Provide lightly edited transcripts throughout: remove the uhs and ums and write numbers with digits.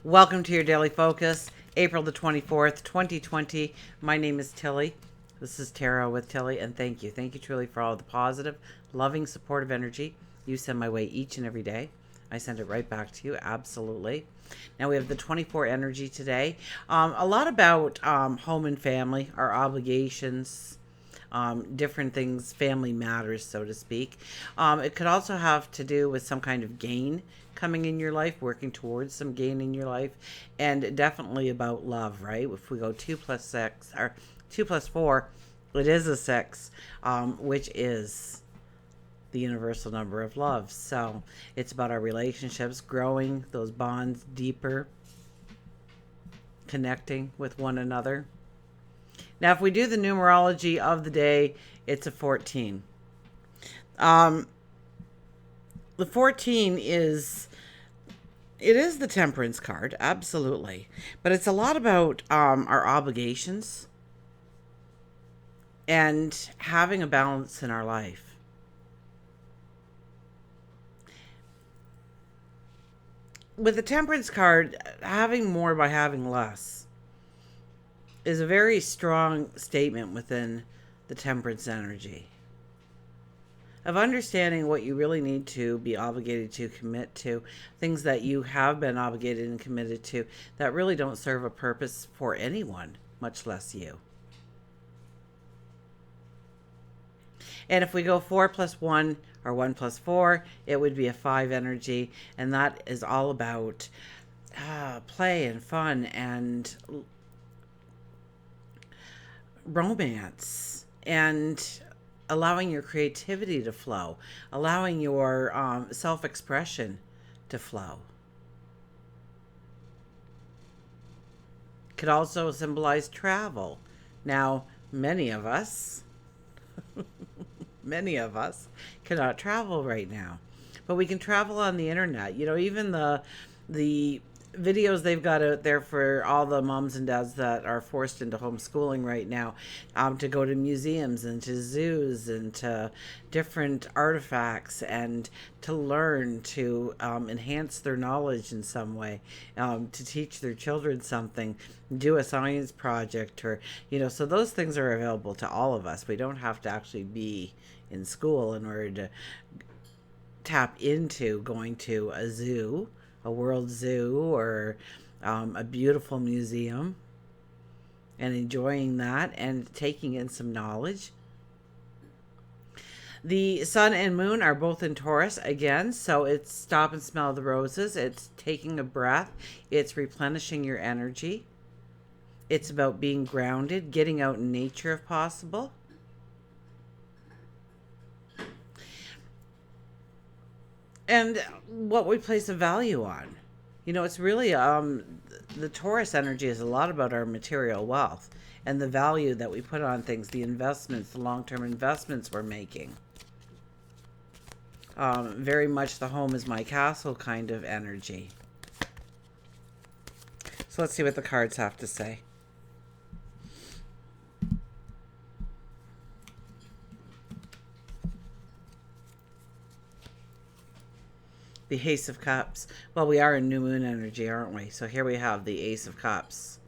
Welcome to your daily focus, April the 24th, 2020. My name is Tilly. This is Tarot with Tilly, and thank you. Thank you truly for all the positive, loving, supportive energy you send my way each and every day. I send it right back to you, absolutely. Now we have the 24 energy today. A lot about home and family, our obligations, different things, family matters, so to speak. It could also have to do with some kind of gain coming in your life, working towards some gain in your life, and definitely about love, right? If we go 2 plus 6, or 2 plus 4, it is a 6, which is the universal number of love. So it's about our relationships, growing those bonds deeper, connecting with one another. Now, if we do the numerology of the day, it's a 14. The 14 is the Temperance card, absolutely. But it's a lot about our obligations and having a balance in our life. With the Temperance card, having more by having less is a very strong statement within the Temperance energy of understanding what you really need to be obligated to, commit to, things that you have been obligated and committed to that really don't serve a purpose for anyone, much less you. And if we go 4 plus 1 or 1 plus 4, it would be a 5 energy, and that is all about play and fun and romance and allowing your creativity to flow, allowing your self-expression to flow. Could also symbolize travel. Now, many of us cannot travel right now, but we can travel on the internet. You know, even the videos they've got out there for all the moms and dads that are forced into homeschooling right now, to go to museums and to zoos and to different artifacts and to learn to enhance their knowledge in some way, to teach their children something, do a science project, or, you know, so those things are available to all of us. We don't have to actually be in school in order to tap into going to a zoo, a world zoo, or a beautiful museum, and enjoying that and taking in some knowledge. The sun and moon are both in Taurus again, so it's stop and smell the roses. It's taking a breath. It's replenishing your energy. It's about being grounded, getting out in nature if possible. And what we place a value on. You know, it's really the Taurus energy is a lot about our material wealth and the value that we put on things, the investments, the long-term investments we're making. Very much the home is my castle kind of energy. So let's see what the cards have to say. The Ace of Cups. Well, we are in new moon energy, aren't we? So here we have the Ace of Cups.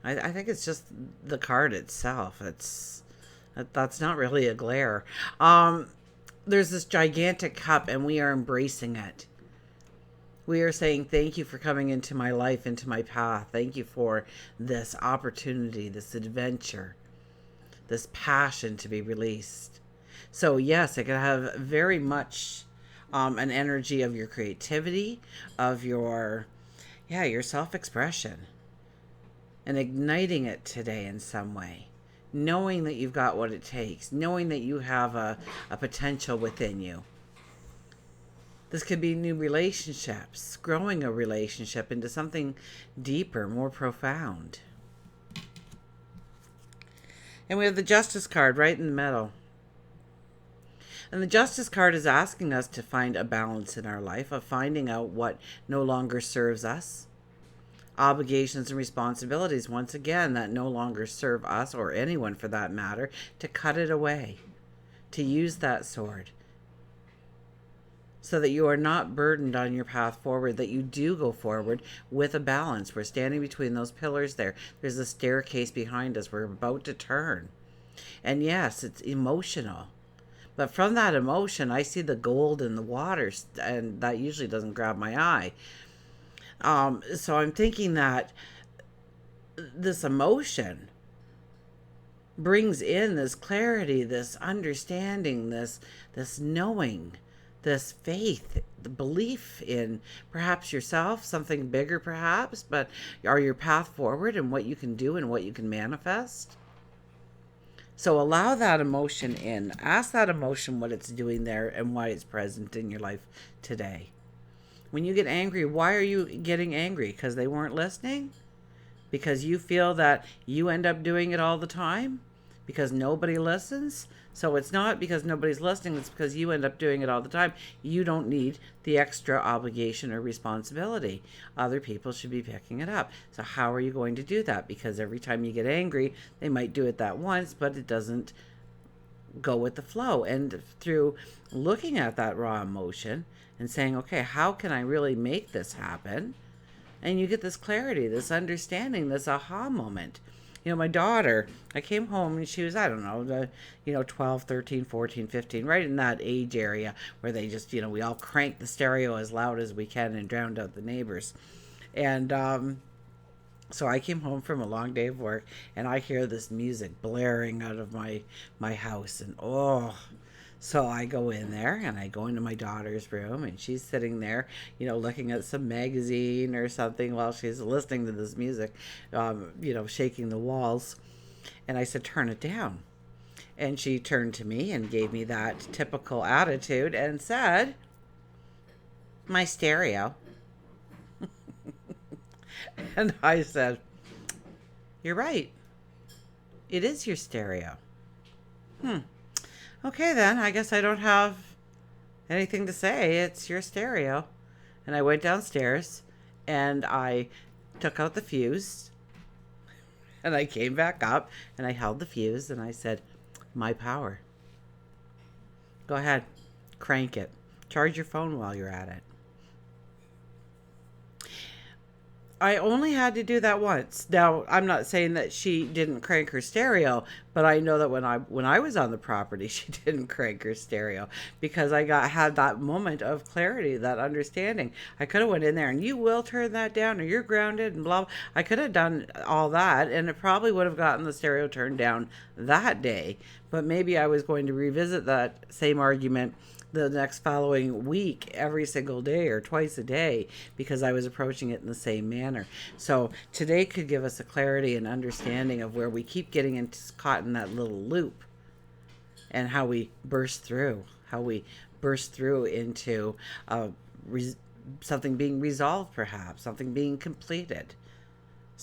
I think it's just the card itself. That's not really a glare. There's this gigantic cup, and we are embracing it. We are saying thank you for coming into my life, into my path. Thank you for this opportunity, this adventure, this passion to be released. So yes, it can have very much an energy of your creativity, of your self-expression, and igniting it today in some way, knowing that you've got what it takes, knowing that you have a potential within you. This could be new relationships, growing a relationship into something deeper, more profound. And we have the Justice card right in the middle. And the Justice card is asking us to find a balance in our life, of finding out what no longer serves us. Obligations and responsibilities, once again, that no longer serve us, or anyone for that matter, to cut it away, to use that sword. so that you are not burdened on your path forward, that you do go forward with a balance. We're standing between those pillars there. There's a staircase behind us. We're about to turn. And yes, it's emotional. But from that emotion, I see the gold in the water, and that usually doesn't grab my eye. So I'm thinking that this emotion brings in this clarity, this understanding, this knowing, this faith, the belief in perhaps yourself, something bigger perhaps, but are your path forward and what you can do and what you can manifest. So allow that emotion in. Ask that emotion what it's doing there and why it's present in your life today. When you get angry, why are you getting angry? Because they weren't listening? Because you feel that you end up doing it all the time? Because nobody listens? So it's not because nobody's listening, it's because you end up doing it all the time. You don't need the extra obligation or responsibility. Other people should be picking it up. So how are you going to do that? Because every time you get angry, they might do it that once, but it doesn't go with the flow. And through looking at that raw emotion and saying, okay, how can I really make this happen? And you get this clarity, this understanding, this aha moment. You know, my daughter, I came home and she was, I don't know, 12, 13, 14, 15, right in that age area where they just, we all crank the stereo as loud as we can and drowned out the neighbors. And so I came home from a long day of work and I hear this music blaring out of my house. And so I go in there and I go into my daughter's room and she's sitting there, looking at some magazine or something while she's listening to this music, shaking the walls. And I said, turn it down. And she turned to me and gave me that typical attitude and said, my stereo. And I said, you're right. It is your stereo. Okay, then, I guess I don't have anything to say. It's your stereo. And I went downstairs and I took out the fuse and I came back up and I held the fuse and I said, my power. Go ahead, crank it. Charge your phone while you're at it. I only had to do that once. Now, I'm not saying that she didn't crank her stereo, but I know that when I was on the property, she didn't crank her stereo because I had that moment of clarity, that understanding. I could have went in there and you will turn that down or you're grounded and blah. I could have done all that and it probably would have gotten the stereo turned down that day. But maybe I was going to revisit that same argument the next following week, every single day or twice a day, because I was approaching it in the same manner. So today could give us a clarity and understanding of where we keep getting caught in that little loop and how we burst through into something being resolved, perhaps something being completed,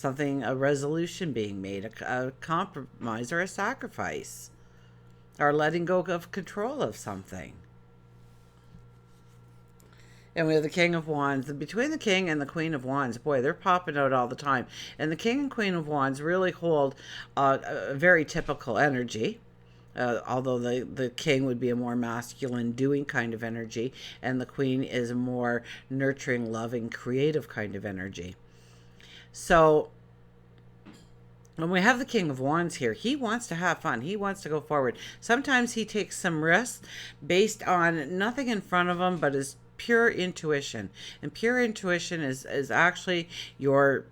a resolution being made, a compromise or a sacrifice, or letting go of control of something. And we have the King of Wands. Between the King and the Queen of Wands, boy, they're popping out all the time. And the King and Queen of Wands really hold a very typical energy. Although the King would be a more masculine, doing kind of energy. And the Queen is a more nurturing, loving, creative kind of energy. So when we have the King of Wands here, he wants to have fun. He wants to go forward. Sometimes he takes some risks based on nothing in front of him but his pure intuition. And pure intuition is actually your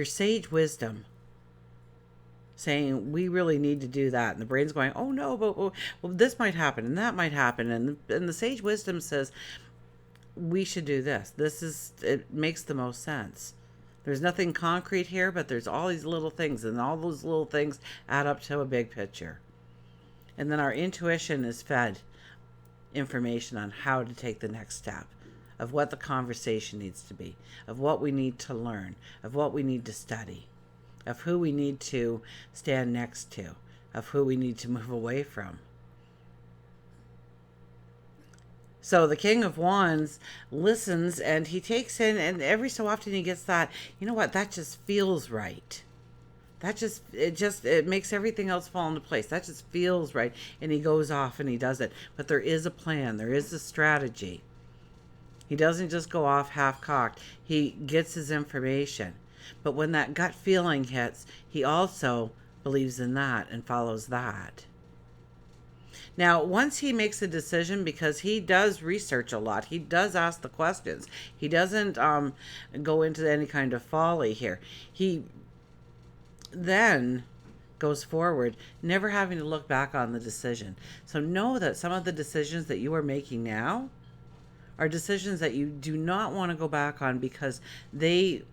sage wisdom saying, we really need to do that. And the brain's going, oh no, but well, this might happen and that might happen. And the sage wisdom says, we should do this. It makes the most sense. There's nothing concrete here, but there's all these little things, and all those little things add up to a big picture. And then our intuition is fed information on how to take the next step, of what the conversation needs to be, of what we need to learn, of what we need to study, of who we need to stand next to, of who we need to move away from. So the King of Wands listens and he takes in, and every so often he gets that, you know what, that just feels right. It makes everything else fall into place. That just feels right. And he goes off and he does it. But there is a plan, there is a strategy. He doesn't just go off half cocked. He gets his information. But when that gut feeling hits, he also believes in that and follows that. Now, once he makes a decision, because he does research a lot, he does ask the questions. He doesn't go into any kind of folly here. He then goes forward, never having to look back on the decision. So know that some of the decisions that you are making now are decisions that you do not want to go back on, because they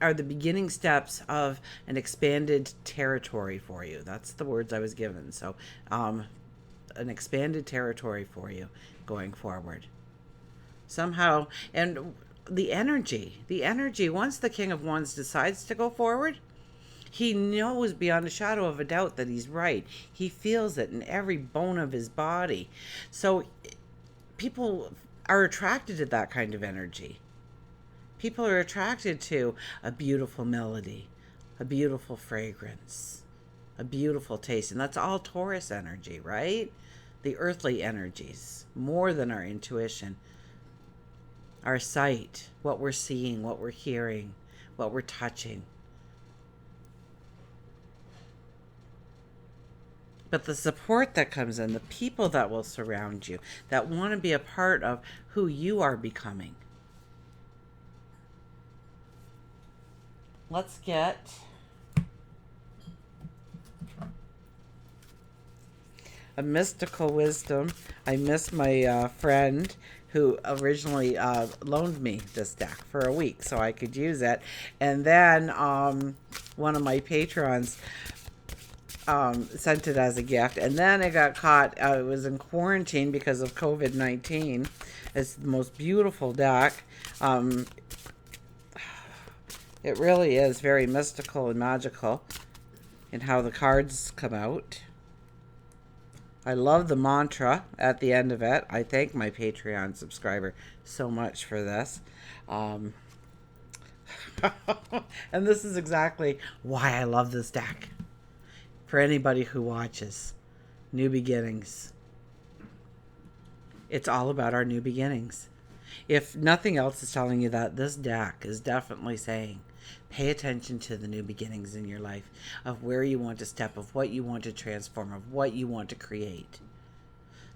are the beginning steps of an expanded territory for you. That's the words I was given. So, an expanded territory for you going forward. Somehow, and the energy, once the King of Wands decides to go forward, he knows beyond a shadow of a doubt that he's right. He feels it in every bone of his body. So people are attracted to that kind of energy. People are attracted to a beautiful melody, a beautiful fragrance, a beautiful taste. And that's all Taurus energy, right? The earthly energies, more than our intuition. Our sight, what we're seeing, what we're hearing, what we're touching. But the support that comes in, the people that will surround you, that want to be a part of who you are becoming. Let's get a mystical wisdom. I miss my friend who originally loaned me this deck for a week so I could use it. And then one of my patrons sent it as a gift. And then it got caught. It was in quarantine because of COVID-19. It's the most beautiful deck. It really is very mystical and magical in how the cards come out. I love the mantra at the end of it. I thank my Patreon subscriber so much for this. And this is exactly why I love this deck. For anybody who watches, new beginnings. It's all about our new beginnings. If nothing else is telling you that, this deck is definitely saying, pay attention to the new beginnings in your life, of where you want to step, of what you want to transform, of what you want to create.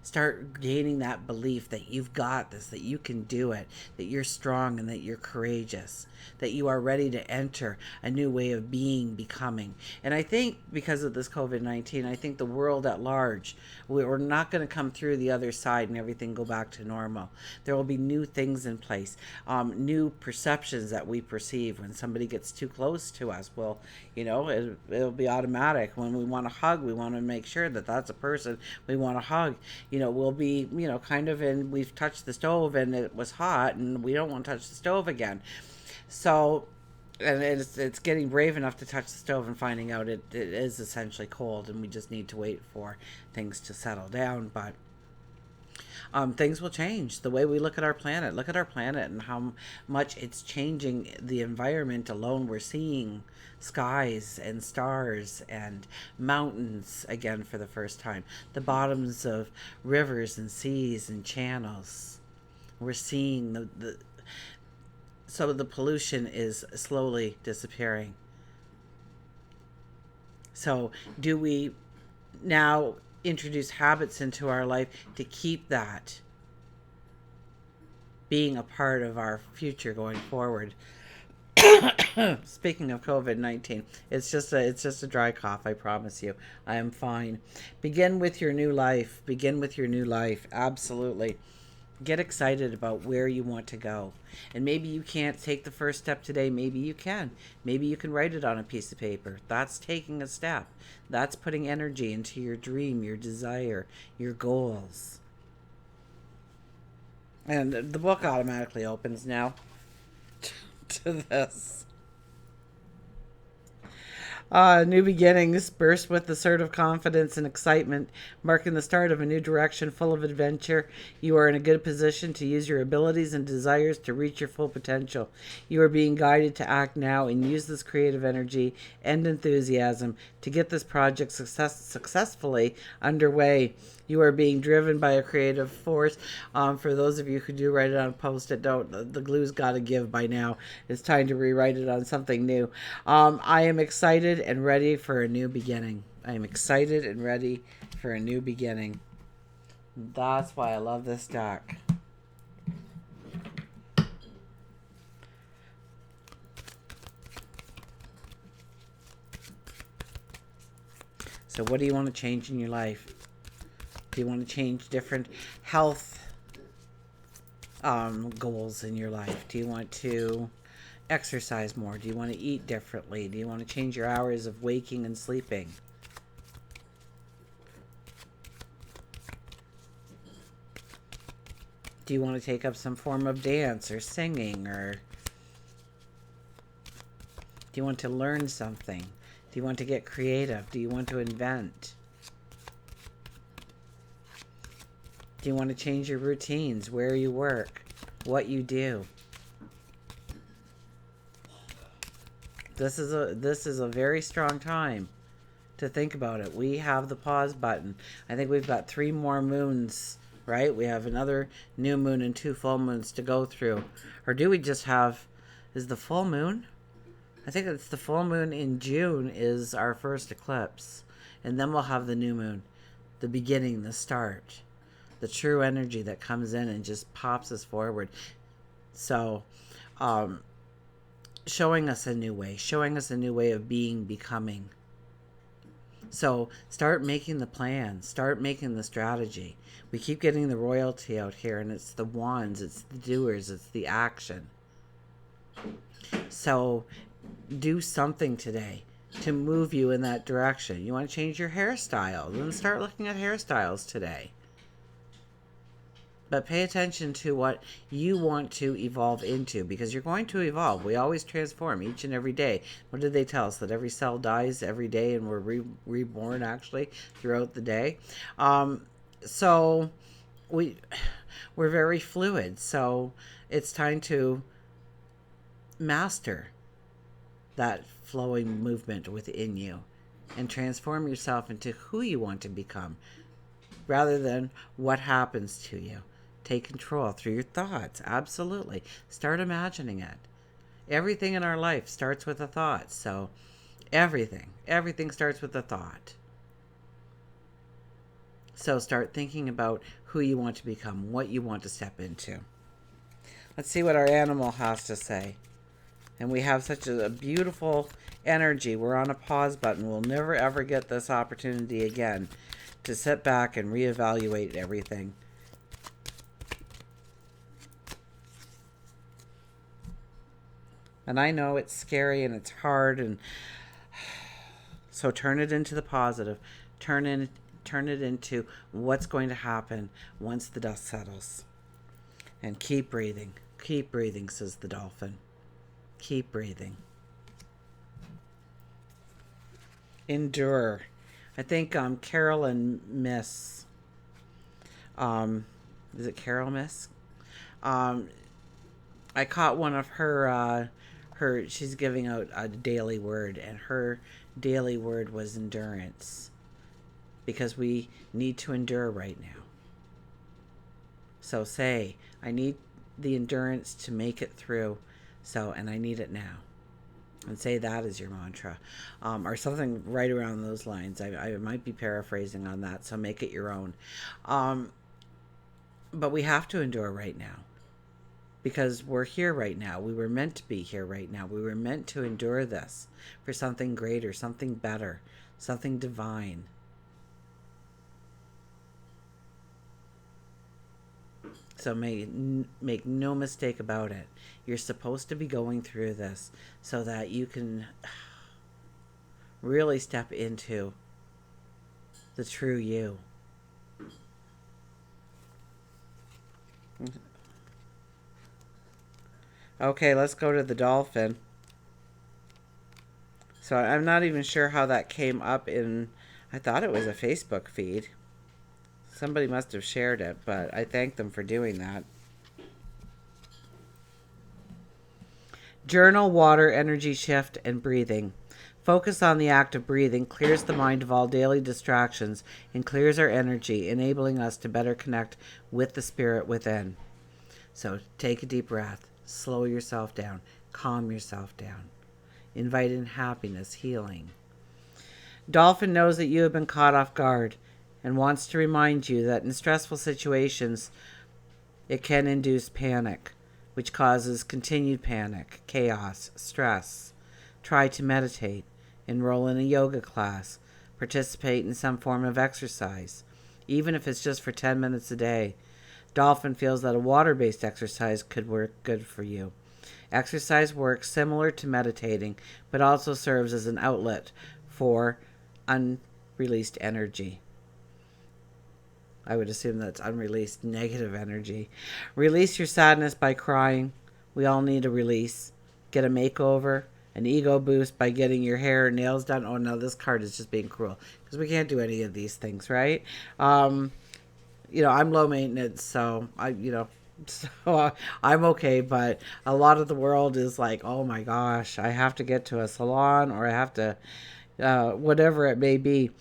Start gaining that belief that you've got this, that you can do it, that you're strong and that you're courageous, that you are ready to enter a new way of being, becoming. And I think because of this COVID-19, I think the world at large, we're not going to come through the other side and everything go back to normal. There will be new things in place, new perceptions that we perceive. When somebody gets too close to us, well, it'll be automatic. When we want to hug, we want to make sure that that's a person we want to hug. We'll be, kind of we've touched the stove and it was hot and we don't want to touch the stove again. So, and it's getting brave enough to touch the stove and finding out it is essentially cold and we just need to wait for things to settle down. But things will change. The way we look at our planet. Look at our planet and how much it's changing the environment alone. We're seeing skies and stars and mountains again for the first time. The bottoms of rivers and seas and channels. We're seeing so the pollution is slowly disappearing. So do we now introduce habits into our life to keep that being a part of our future going forward? Speaking of COVID-19, it's just a dry cough, I promise you. I am fine. Begin with your new life. Absolutely. Get excited about where you want to go. And maybe you can't take the first step today. Maybe you can. Maybe you can write it on a piece of paper. That's taking a step. That's putting energy into your dream, your desire, your goals. And the book automatically opens now to this. New beginnings burst with assertive confidence and excitement, marking the start of a new direction full of adventure. You are in a good position to use your abilities and desires to reach your full potential. You are being guided to act now and use this creative energy and enthusiasm to get this project successfully underway. You are being driven by a creative force. For those of you who do write it on post-it, don't. The glue's got to give by now. It's time to rewrite it on something new. I am excited and ready for a new beginning. I am excited and ready for a new beginning. That's why I love this deck. So what do you want to change in your life? Do you want to change different health goals in your life? Do you want to exercise more? Do you want to eat differently? Do you want to change your hours of waking and sleeping? Do you want to take up some form of dance or singing? Or do you want to learn something? Do you want to get creative? Do you want to invent? Do you want to change your routines, where you work, what you do? This is a very strong time to think about it. We have the pause button. I think we've got 3 more moons, right? We have another new moon and 2 full moons to go through. Or do we just have, is the full moon? I think it's the full moon in June is our first eclipse. And then we'll have the new moon, the beginning, the start, the true energy that comes in and just pops us forward. So, showing us a new way of being, becoming. So start making the plan, start making the strategy. We keep getting the royalty out here, and it's the wands, it's the doers, it's the action. So do something today to move you in that direction. You want to change your hairstyle, then start looking at hairstyles today. But pay attention to what you want to evolve into, because you're going to evolve. We always transform each and every day. What did they tell us? That every cell dies every day and we're reborn actually throughout the day. So we're very fluid. So it's time to master that flowing movement within you and transform yourself into who you want to become rather than what happens to you. Take control through your thoughts. Absolutely. Start imagining it. Everything in our life starts with a thought. So everything starts with a thought. So start thinking about who you want to become, what you want to step into. Let's see what our animal has to say. And we have such a beautiful energy. We're on a pause button. We'll never ever get this opportunity again to sit back and reevaluate everything. And I know it's scary and it's hard, and so turn it into the positive. Turn it into what's going to happen once the dust settles. And keep breathing. Keep breathing, says the dolphin. Keep breathing. Endure. I think Carol and Miss, is it Carol Miss? I caught one of her, she's giving out a daily word, and her daily word was endurance. Because we need to endure right now. So say, I need the endurance to make it through. So, and I need it now. And say that is your mantra. Or something right around those lines. I might be paraphrasing on that, so make it your own. But we have to endure right now. Because we're here right now. We were meant to be here right now. We were meant to endure this for something greater, something better, something divine. So make no mistake about it. You're supposed to be going through this so that you can really step into the true you. Okay, let's go to the dolphin. So I'm not even sure how that came up in, I thought it was a Facebook feed. Somebody must have shared it, but I thank them for doing that. Journal, water, energy shift, and breathing. Focus on the act of breathing clears the mind of all daily distractions and clears our energy, enabling us to better connect with the spirit within. So take a deep breath, slow yourself down, calm yourself down. Invite in happiness, healing. Dolphin knows that you have been caught off guard and wants to remind you that in stressful situations, it can induce panic, which causes continued panic, chaos, stress. Try to meditate, enroll in a yoga class, participate in some form of exercise, even if it's just for 10 minutes a day. Dolphin feels that a water-based exercise could work good for you. Exercise works similar to meditating, but also serves as an outlet for unreleased energy. I would assume that's unreleased negative energy. Release your sadness by crying. We all need a release. Get a makeover, an ego boost by getting your hair and nails done. Oh no, this card is just being cruel because we can't do any of these things, right? I'm low maintenance, so I'm okay, but a lot of the world is like, oh my gosh, I have to get to a salon or I have to, whatever it may be.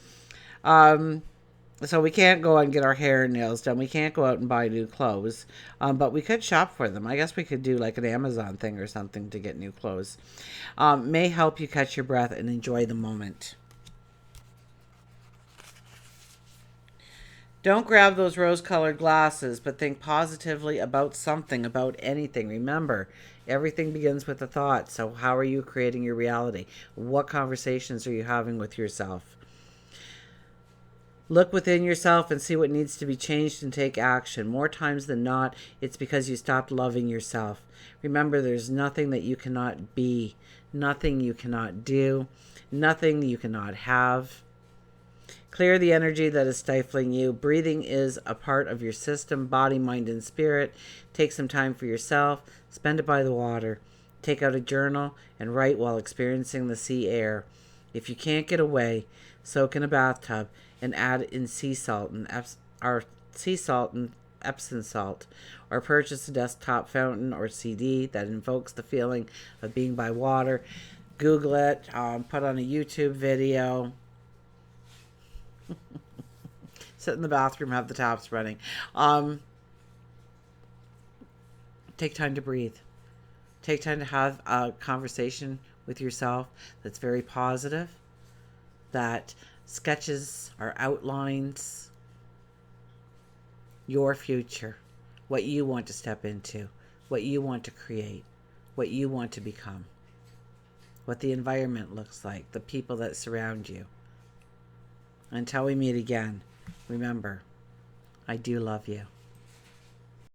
So we can't go and get our hair and nails done. We can't go out and buy new clothes, but we could shop for them. I guess we could do like an Amazon thing or something to get new clothes. May help you catch your breath and enjoy the moment. Don't grab those rose-colored glasses, but think positively about something, about anything. Remember, everything begins with a thought. So how are you creating your reality? What conversations are you having with yourself? Look within yourself and see what needs to be changed and take action. More times than not, it's because you stopped loving yourself. Remember, there's nothing that you cannot be, nothing you cannot do, nothing you cannot have. Clear the energy that is stifling you. Breathing is a part of your system, body, mind, and spirit. Take some time for yourself. Spend it by the water. Take out a journal and write while experiencing the sea air. If you can't get away, soak in a bathtub and add in sea salt and Epsom salt, or purchase a desktop fountain or CD that invokes the feeling of being by water. Google it, put on a YouTube video. Sit in the bathroom, have the taps running. Take time to breathe. Take time to have a conversation with yourself that's very positive, that sketches or outlines your future, what you want to step into, what you want to create, what you want to become, what the environment looks like, the people that surround you. Until we meet again, remember, I do love you.